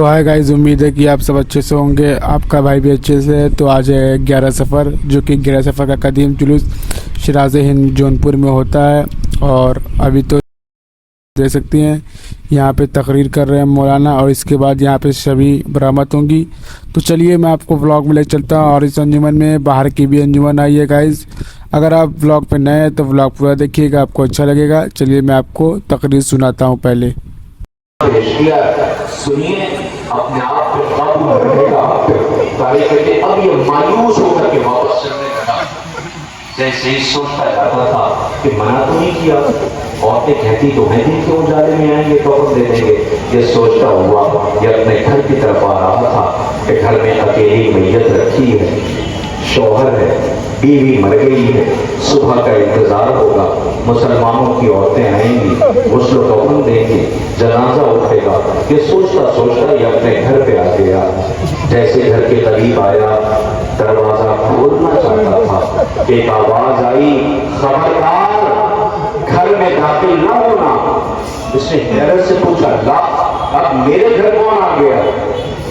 तो hi guys, उम्मीद है कि आप सब अच्छे से होंगे। आपका भाई भी अच्छे से है। तो आज है 11 सफ़र, जो कि 11 सफ़र का कदीम जुलूस शराज़ हिंद जौनपुर में होता है। और अभी तो दे सकती हैं यहाँ पे तकरीर कर रहे हैं मौलाना, और इसके बाद यहाँ पे सभी बरामद होंगी। तो चलिए मैं आपको व्लॉग में ले चलता हूँ। और इस अंजुमन में बाहर की भी अंजुमन आई है गाइस। अगर आप व्लॉग पे नए हैं तो व्लॉग पूरा देखिएगा, आपको अच्छा लगेगा। चलिए मैं आपको तकरीर सुनाता हूँ पहले। सुनिए, अपने आप पे काबू रहेगा। तारीख करके अब ये मायूस होकर के वापस चलने लगा। जैसे ही सोचता जाता था कि मना तो नहीं किया, औरतें कहती तो हैं दिन के उजाले में आएंगे तो हम दे देंगे। ये सोचता हुआ ये अपने घर की तरफ आ रहा था कि घर में अकेली मैयत रखी है, शौहर है, बीवी मर गई है, सुबह का इंतजार होगा, मुसलमानों की औरतें आएंगी, गुस्ल कफन देंगी, जनाजा उठेगा। ये सोचता सोचता ये अपने घर पे आ गया। जैसे घर के करीब आया, दरवाजा खोलना चाहता था, एक आवाज आई, खबरदार, घर में दाखिल न होना। इसने हैरत से पूछा, ला, अब मेरे घर कौन आ गया?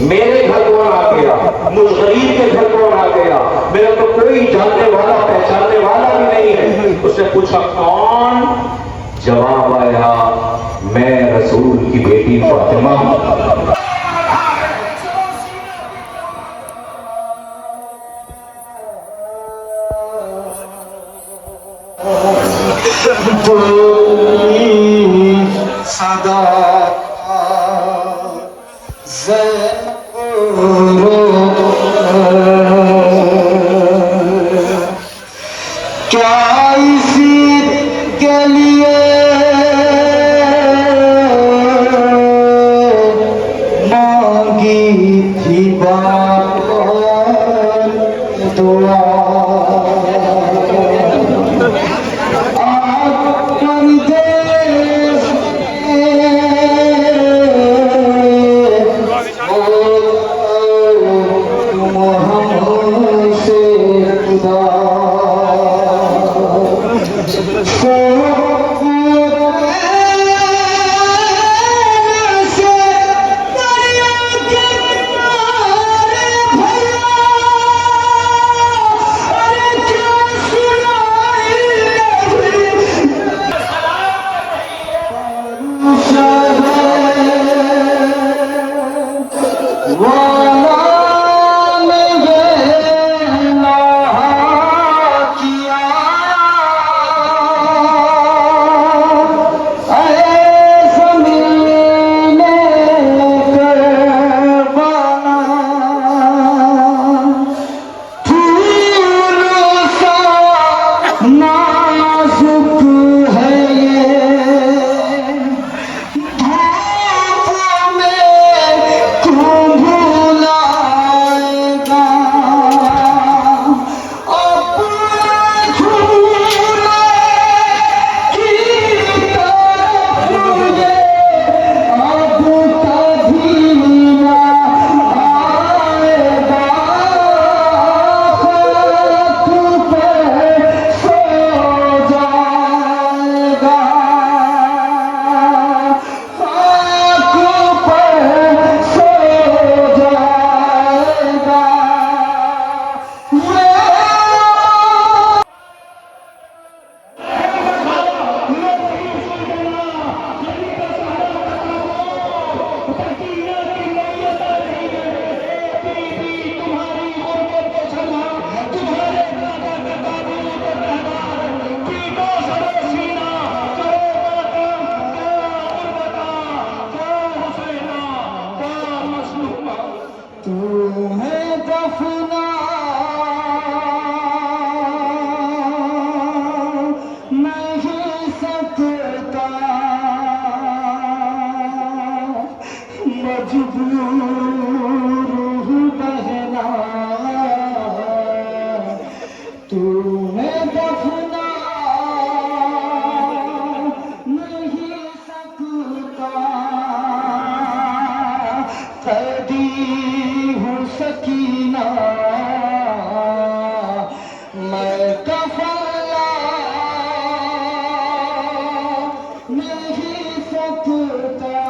मेरे घर कौन आ गया? मुझ गरीब के घर कौन आ गया? मेरा तो कोई जानने वाला पहचानने वाला भी नहीं है। उसने पूछा, कौन? जवाब आया, मैं रसूल की बेटी फातिमा। सदा क्या इसी के लिए मांगी थी बात दुआ? नहीं सकता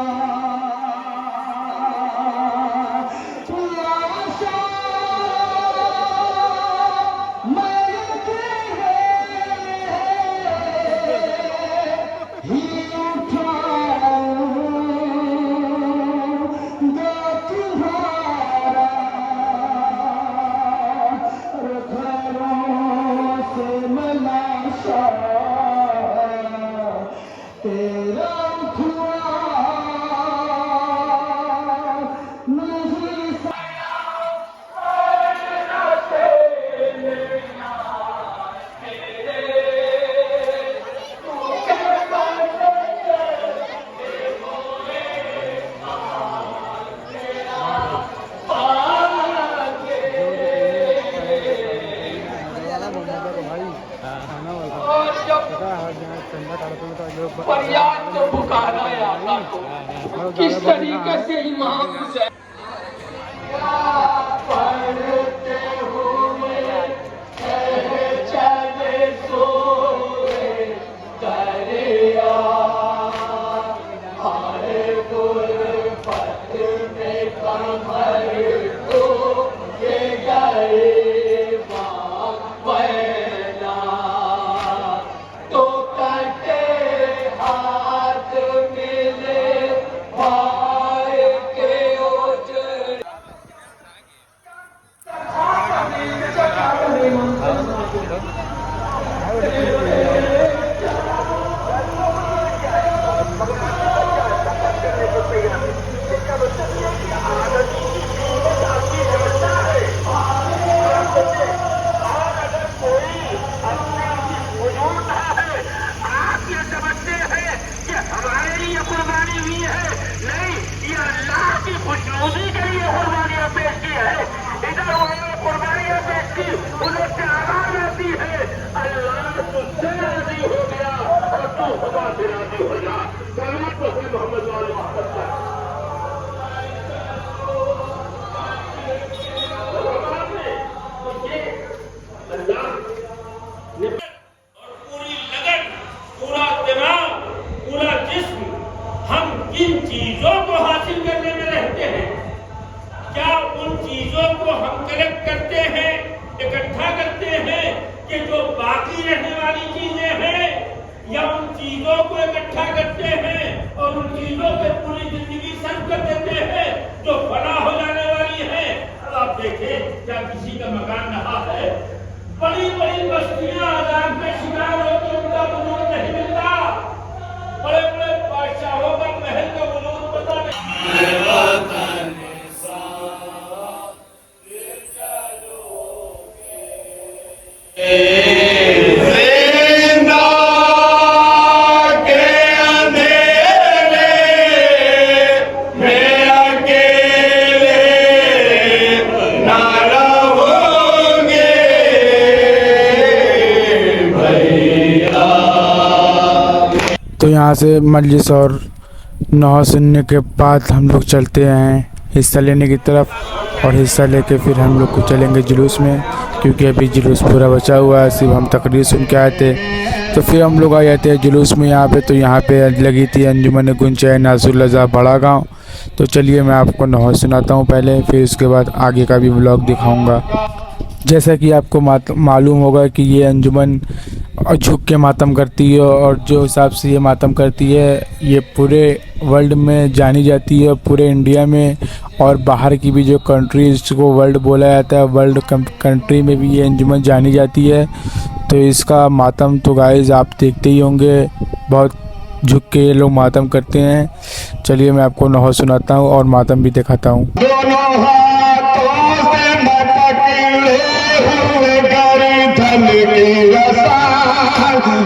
फरियाद तो पुकारा है आका को, किस तरीके से इमाम हुसैन किन चीजों को हासिल करने में रहते हैं, क्या उन चीजों को हम कलेक्ट करते हैं, इकट्ठा करते हैं कि जो बाकी रहने वाली चीजें हैं, या उन चीजों को इकट्ठा करते हैं और उन चीजों पे पूरी जिंदगी सर्व कर देते हैं जो फना हो जाने वाली है। अब आप देखें, क्या किसी का मकान रहा है, बड़ी बड़ी बस्तियां आजाद में शिकार होकर उनका वजूद नहीं मिलता, बड़े बड़े बादशाहों का महल का वजूद पता नहीं। तो यहाँ से मजलिस और नौ सुनने के बाद हम लोग चलते हैं हिस्सा लेने की तरफ, और हिस्सा लेके फिर हम लोग को चलेंगे जुलूस में, क्योंकि अभी जुलूस पूरा बचा हुआ है, सिर्फ हम तकरीर सुन के आए थे। तो फिर हम लोग आ जाते हैं जुलूस में यहाँ पे। तो यहाँ पे लगी थी अंजुमन गुंचाए नाज़ुल बड़ा गाँव। तो चलिए मैं आपको नौ सुनाता हूँ पहले, फिर उसके बाद आगे का भी व्लॉग दिखाऊँगा। जैसा कि आपको मालूम होगा कि ये अंजुमन झुक के मातम करती है, और जो हिसाब से ये मातम करती है ये पूरे वर्ल्ड में जानी जाती है, पूरे इंडिया में और बाहर की भी जो कंट्रीज़ को वर्ल्ड बोला जाता है, वर्ल्ड कंट्री में भी ये अंजुमन जानी जाती है। तो इसका मातम तो गाइस आप देखते ही होंगे, बहुत झुक के ये लोग मातम करते हैं। चलिए मैं आपको नौ सुनाता हूँ और मातम भी दिखाता हूँ।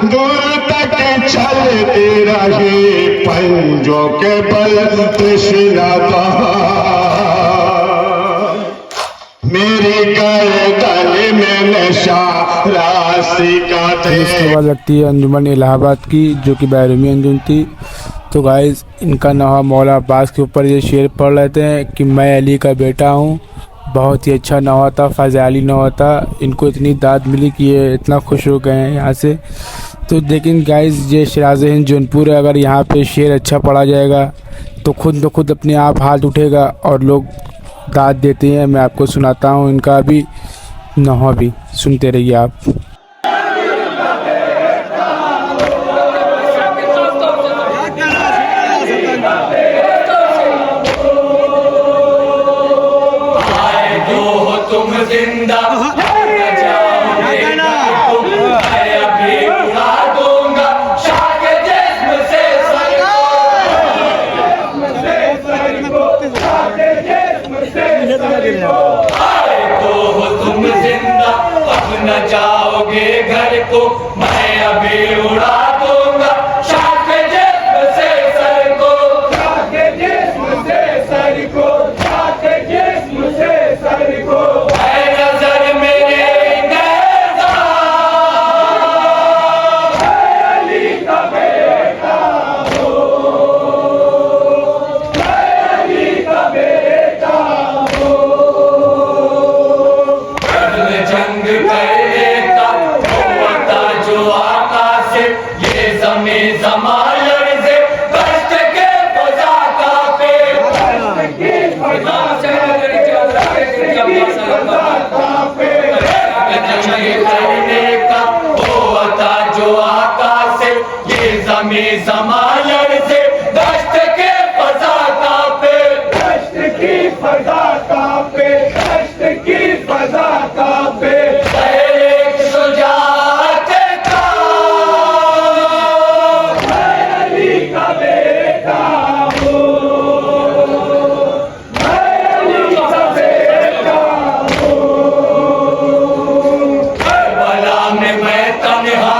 दूर तक चलते रहे पंजों के बल कृष्णा मेरी गर्दन में नशा राशि का थे। इसके बाद लगती है अंजुमन इलाहाबाद की, जो कि बैरूमी अंजुमन थी। तो गाइस इनका नवा मौला अब्बास के ऊपर ये शेर पढ़ लेते हैं कि मैं अली का बेटा हूँ। बहुत ही अच्छा नवा था, फ़ज़ाइली नवा था। इनको इतनी दाद मिली कि ये इतना खुश हो गए हैं यहाँ से। तो लेकिन गाइस ये शराज़ हिंद जौनपुर है, अगर यहाँ पे शेर अच्छा पढ़ा जाएगा तो खुद अपने आप हाथ उठेगा और लोग दाद देते हैं। मैं आपको सुनाता हूँ इनका भी नवा भी, सुनते रहिए आप। जिंदा अभी उड़ा दूंगा शाह के जिस्म से सर को। आए तो हो तुम जिंदा अब न जाओगे घर को, मैं अभी उड़ा दूंगा शाह के जिस्म से सर को, शाह के जिस्म से सर को, शाह के जिस्म से सर को। की फजा कांपे, दश्त की फजा कांपे। एक शुजाअत का मैं अली का बेटा हूँ, मैं अली का बेटा हूँ। करबला में मैं तन्हा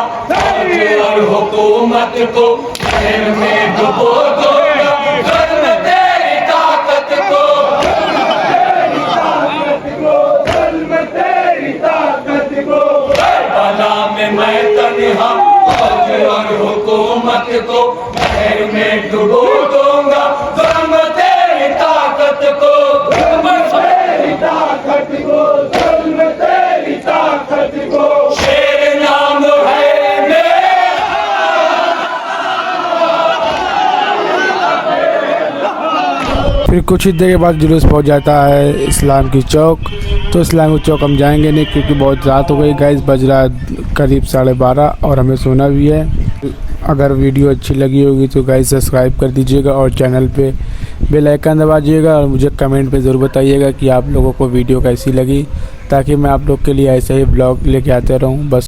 और हुकूमत को शहर में डुबो दूंगा, ज़ुल्म तेरी ताकत को, ज़ुल्म तेरी ताकत को। करबला में मैं तन्हा और हुकूमत को शहर में डुबो दूंगा, ज़ुल्म तेरी ताकत को, ज़ुल्म तेरी ताकत को, ज़ुल्म तेरी ताकत को। शेर नाम है फिर कुछ ही देर के बाद जुलूस पहुंच जाता है इस्लाम की चौक। तो इस्लाम की चौक हम जाएंगे नहीं क्योंकि बहुत रात हो गई गाइस, बज रहा है करीब 12:30 और हमें सोना भी है। अगर वीडियो अच्छी लगी होगी तो गाइस सब्सक्राइब कर दीजिएगा और चैनल पे बेल आइकन दबा दीजिएगा और मुझे कमेंट पे ज़रूर बताइएगा कि आप लोगों को वीडियो कैसी लगी, ताकि मैं आप लोग के लिए ऐसे ही ब्लॉग लेके आते रहूँ। बस